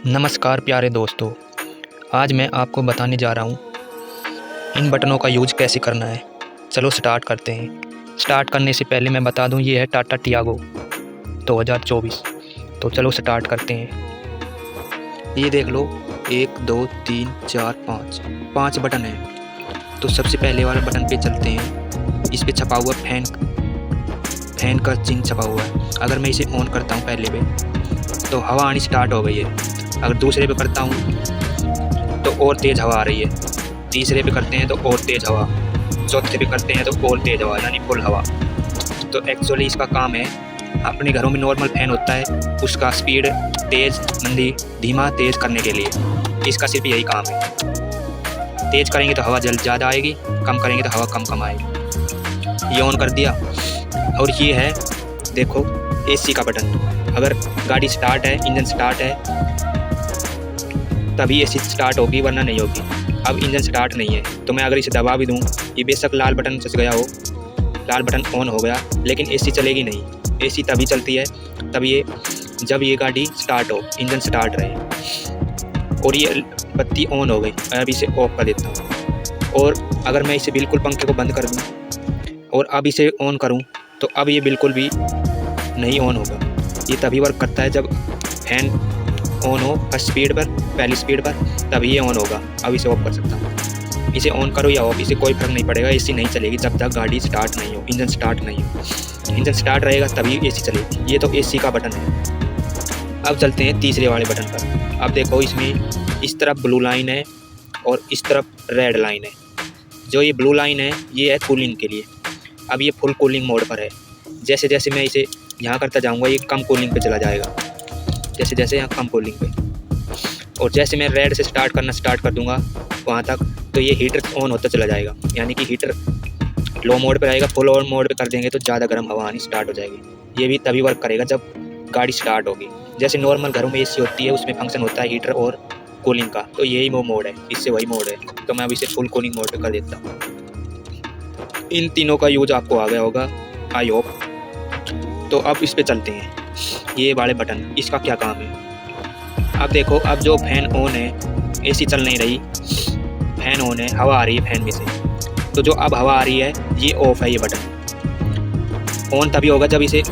नमस्कार प्यारे दोस्तों, आज मैं आपको बताने जा रहा हूँ इन बटनों का यूज कैसे करना है। चलो स्टार्ट करते हैं। स्टार्ट करने से पहले मैं बता दूँ ये है टाटा टियागो 2024। तो चलो स्टार्ट करते हैं। ये देख लो 1 2 3 4 5 बटन हैं। तो सबसे पहले वाला बटन पे चलते हैं। इस पे छपा हुआ फैन का चिन्ह छपा हुआ है। अगर मैं इसे ऑन करता हूँ पहले पे तो हवा आनी स्टार्ट हो गई है। अगर दूसरे पे करता हूँ तो और तेज़ हवा आ रही है। तीसरे पे करते हैं तो और तेज़ हवा। चौथे पे करते हैं तो और तेज़ हवा, यानी फुल हवा। तो एक्चुअली इसका काम है, अपने घरों में नॉर्मल फ़ैन होता है उसका स्पीड तेज़ मंदी धीमा तेज़ करने के लिए इसका सिर्फ यही काम है। तेज़ करेंगे तो हवा ज़्यादा आएगी, कम करेंगे तो हवा कम आएगी। ये ऑन कर दिया। और ये है देखो एसी का बटन। अगर गाड़ी स्टार्ट है, इंजन स्टार्ट है तभी एसी स्टार्ट होगी, वरना नहीं होगी। अब इंजन स्टार्ट नहीं है तो मैं अगर इसे दबा भी दूँ, ये बेशक लाल बटन सच गया हो, लाल बटन ऑन हो गया, लेकिन एसी चलेगी नहीं। एसी तभी चलती है जब ये गाड़ी स्टार्ट हो, इंजन स्टार्ट रहे। और ये बत्ती ऑन हो गई, मैं अभी इसे ऑफ कर देता हूँ। और अगर मैं इसे बिल्कुल पंखे को बंद कर दूँ और अब इसे ऑन करूँ तो अब ये बिल्कुल भी नहीं ऑन होगा। ये तभी वर्क करता है जब फैन ऑन हो फर्स्ट स्पीड पर, पहली स्पीड पर, तभी ये ऑन होगा। अब इसे ऑफ कर सकता हूँ। इसे ऑन करो या ऑफ, इसे कोई फर्क नहीं पड़ेगा। एसी नहीं चलेगी जब तक गाड़ी स्टार्ट नहीं हो, इंजन स्टार्ट नहीं हो। इंजन स्टार्ट रहेगा तभी एसी चलेगी। ये तो एसी का बटन है। अब चलते हैं तीसरे वाले बटन पर। अब देखो इसमें इस तरफ ब्लू लाइन है और इस तरफ रेड लाइन है। जो ये ब्लू लाइन है ये है कूलिंग के लिए। अब ये फुल कूलिंग मोड पर है। जैसे जैसे मैं इसे यहाँ करता जाऊँगा ये कम कूलिंग पे चला जाएगा, जैसे जैसे यहाँ कम कूलिंग पे। और जैसे मैं रेड से स्टार्ट करना स्टार्ट कर दूंगा वहाँ तक तो ये हीटर ऑन होता चला जाएगा, यानी कि हीटर लो मोड पे रहेगा। फुल ऑन मोड पे कर देंगे तो ज़्यादा गर्म हवा आनी स्टार्ट हो जाएगी। ये भी तभी वर्क करेगा जब गाड़ी स्टार्ट होगी। जैसे नॉर्मल घरों में एसी होती है उसमें फंक्शन होता है हीटर और कूलिंग का, तो यही वो मोड है, इससे वही मोड है। तो मैं अब इसे फुल कूलिंग मोड पर कर देता हूँ। इन तीनों का यूज आपको आ गया होगा, आई होप। तो अब इस पे चलते हैं। ये वाले बटन, इसका क्या काम है। अब देखो, अब जो फैन ऑन है, एसी चल नहीं रही, फैन ऑन है, हवा आ रही है फैन में से। तो जो अब हवा आ रही है ये ऑफ है। ये बटन ऑन तभी होगा जब इसे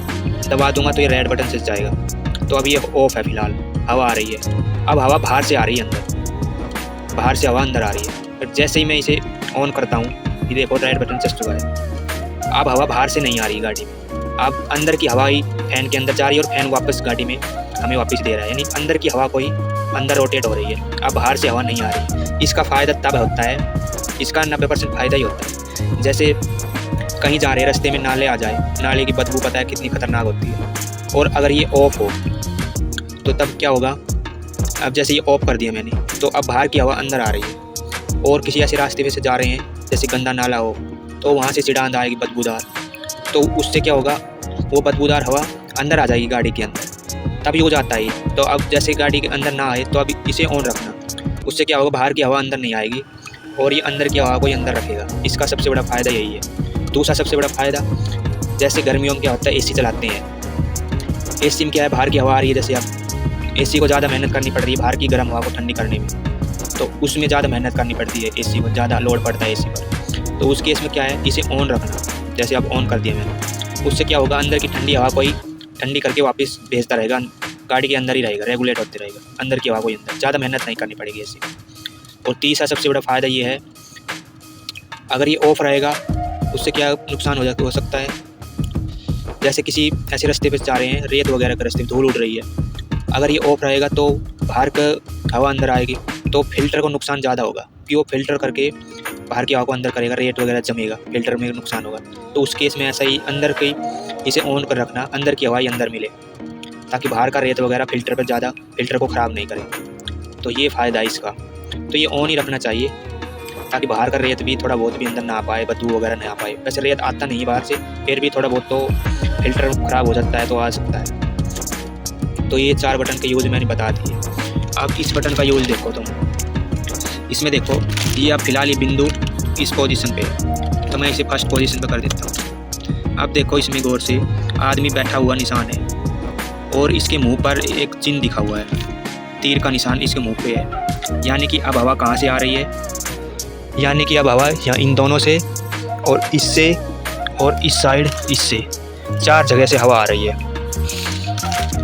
दबा दूंगा तो ये रेड बटन से जाएगा। तो अब ये ऑफ है, फिलहाल हवा आ रही है। अब हवा बाहर से आ रही है, अंदर बाहर से हवा अंदर आ रही है। फिर जैसे ही मैं इसे ऑन करता हूँ ये देखो रेड बटन चल चुका है। अब हवा बाहर से नहीं आ रही गाड़ी में, अब अंदर की हवा ही फैन के अंदर जा रही है और फैन वापस गाड़ी में हमें वापस दे रहा है, यानी अंदर की हवा कोई अंदर रोटेट हो रही है। अब बाहर से हवा नहीं आ रही। इसका फ़ायदा तब होता है, इसका 90% फ़ायदा ही होता है। जैसे कहीं जा रहे रास्ते में नाले आ जाए, नाले की बदबू पता है कितनी ख़तरनाक होती है। और अगर ये ऑफ हो तो तब क्या होगा। अब जैसे ये ऑफ कर दिया मैंने तो अब बाहर की हवा अंदर आ रही है। और किसी ऐसे रास्ते में से जा रहे हैं जैसे गंदा नाला हो तो वहाँ से चिड़ांद आएगी बदबूदार, तो उससे क्या होगा, वो बदबूदार हवा अंदर आ जाएगी गाड़ी के अंदर, तभी हो जाता है। तो अब जैसे गाड़ी के अंदर ना आए तो अब इसे ऑन रखना, उससे क्या होगा, बाहर की हवा अंदर नहीं आएगी और ये अंदर की हवा को ही अंदर रखेगा। इसका सबसे बड़ा फ़ायदा यही है। दूसरा सबसे बड़ा फ़ायदा, जैसे गर्मियों में क्या होता है एसी चलाते हैं, एसी में क्या है बाहर की हवा आ रही है, जैसे अब एसी को ज़्यादा मेहनत करनी पड़ रही है बाहर की गर्म हवा को ठंडी करने में, तो उसमें ज़्यादा मेहनत करनी पड़ती है, एसी को ज़्यादा लोड पड़ता है एसी पर। तो उस केस में क्या है, इसे ऑन रखना। जैसे अब ऑन कर दिया मैंने, उससे क्या होगा, अंदर की ठंडी हवा को ही ठंडी करके वापस भेजता रहेगा, गाड़ी के अंदर ही रहेगा, रेगुलेट होते रहेगा अंदर की हवा को ही अंदर, ज़्यादा मेहनत नहीं करनी पड़ेगी ऐसे। और तीसरा सबसे बड़ा फ़ायदा ये है, अगर ये ऑफ रहेगा उससे क्या नुकसान हो सकता है। जैसे किसी ऐसे रास्ते पे जा रहे हैं, रेत वगैरह का रास्ते में धूल उड़ रही है, अगर ये ऑफ रहेगा तो बाहर का हवा अंदर आएगी तो फिल्टर को नुकसान ज़्यादा होगा, कि वो फिल्टर करके बाहर की हवा को अंदर करेगा, रेत वगैरह जमेगा, फिल्टर में नुकसान होगा। तो उस केस में ऐसा ही अंदर की इसे ऑन कर रखना, अंदर की हवा ही अंदर मिले, ताकि बाहर का रेत वगैरह फिल्टर पर ज़्यादा फिल्टर को ख़राब नहीं करे। तो ये फ़ायदा है इसका। तो ये ऑन ही रखना चाहिए ताकि बाहर का रेत भी थोड़ा बहुत भी अंदर ना आ पाए, बदबू वगैरह ना आ पाए। वैसे रेत आता नहीं बाहर से, फिर भी थोड़ा बहुत तो फिल्टर ख़राब हो सकता है, तो आ सकता है। तो ये 4 बटन के यूज़ मैंने बता दिए। अब इस बटन का यूज़ देखो तुम, इसमें देखो ये अब फिलहाल ये बिंदु इस पोजीशन पे, तो मैं इसे फर्स्ट पोजीशन पे कर देता हूँ। अब देखो इसमें गौर से आदमी बैठा हुआ निशान है और इसके मुंह पर एक चिन्ह दिखा हुआ है, तीर का निशान इसके मुंह पे है। यानी कि अब हवा कहाँ से आ रही है, यानी कि अब हवा यहाँ इन दोनों से और इससे और इस साइड इससे 4 जगह से हवा आ रही है।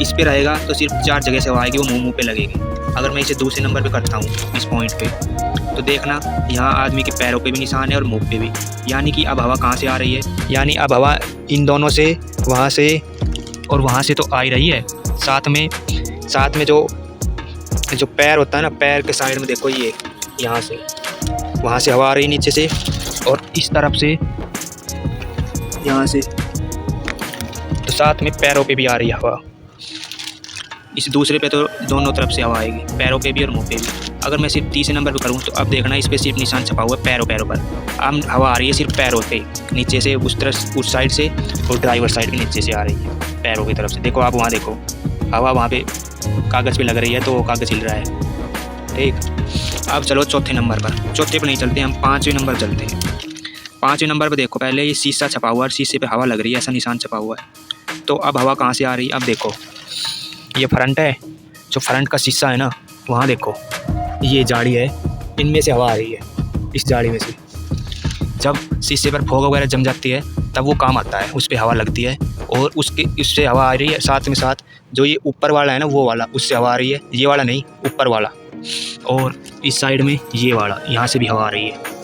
इस पे रहेगा तो सिर्फ 4 जगह से हवा आएगी, वो मुंह पे लगेगी। अगर मैं इसे दूसरे नंबर पे करता हूँ इस पॉइंट पे, तो देखना यहाँ आदमी के पैरों पे भी निशान है और मुंह पे भी। यानी कि अब हवा कहाँ से आ रही है, यानी अब हवा इन दोनों से, वहाँ से और वहाँ से तो आ ही रही है। साथ में जो पैर होता है ना, पैर के साइड में देखो, ये यहाँ से वहाँ से हवा आ रही है नीचे से, और इस तरफ से यहाँ से, तो साथ में पैरों पे भी आ रही है हवा। इस दूसरे पे तो दोनों तरफ से हवा आएगी, पैरों पे भी और मुंह पे भी। अगर मैं सिर्फ तीसरे नंबर पे करूँ तो अब देखना इस पे सिर्फ निशान छपा हुआ है पैरों पर। अब हवा आ रही है सिर्फ पैरों पे, नीचे से उस तरफ, उस साइड से, और ड्राइवर साइड के नीचे से आ रही है पैरों की तरफ से। देखो आप वहाँ देखो, हवा वहाँ पे कागज़ पे लग रही है तो कागज़ हिल रहा है। ठीक, अब चलो चौथे नंबर पर। चौथे पर नहीं चलते, हम 5वें नंबर चलते हैं। 5वें नंबर पर देखो, पहले ये शीशा छपा हुआ है, शीशे पे हवा लग रही है, ऐसा निशान छपा हुआ है। तो अब हवा कहाँ से आ रही है, अब देखो ये फ्रंट है, जो फ्रंट का शीशा है ना, वहाँ देखो ये जाली है, इनमें से हवा आ रही है, इस जाली में से। जब शीशे पर फोग वगैरह जम जाती है तब वो काम आता है, उस पर हवा लगती है और उससे हवा आ रही है। साथ में साथ जो ये ऊपर वाला है ना, वो वाला, उससे हवा आ रही है, ये वाला नहीं, ऊपर वाला। और इस साइड में ये वाला, यहाँ से भी हवा आ रही है।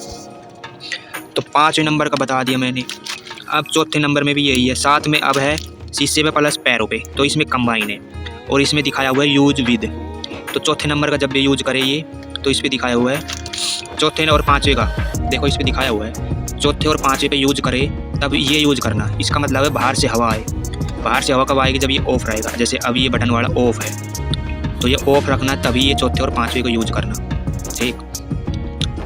तो 5वें नंबर का बता दिया मैंने। अब चौथे नंबर में भी यही है, साथ में अब है शीशे पे प्लस पैरों पे, तो इसमें कंबाइन है और इसमें दिखाया हुआ है यूज विद। तो चौथे नंबर का जब भी यूज करे ये, तो इस पर दिखाया हुआ है। चौथे और 5वें का देखो, इस पर दिखाया हुआ है, चौथे और 5वें पे यूज करे तब ये यूज करना। इसका मतलब है बाहर से हवा आए। बाहर से हवा कब आएगी, जब ये ऑफ रहेगा। जैसे अब ये बटन वाला ऑफ है, तो ये ऑफ रखना, तभी ये चौथे और 5वें को यूज करना। ठीक,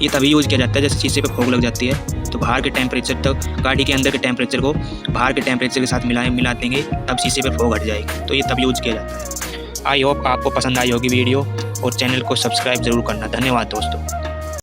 ये तभी यूज़ किया जाता है जैसे शीशे पे फोग लग जाती है, तो बाहर के टेम्परेचर तक, गाड़ी के अंदर के टेम्परेचर को बाहर के टेम्परेचर के साथ मिला देंगे, तब शीशे पे फोग हट जाएगी। तो ये तब यूज़ किया जाता है। आई होप आपको पसंद आई होगी वीडियो, और चैनल को सब्सक्राइब ज़रूर करना। धन्यवाद दोस्तों।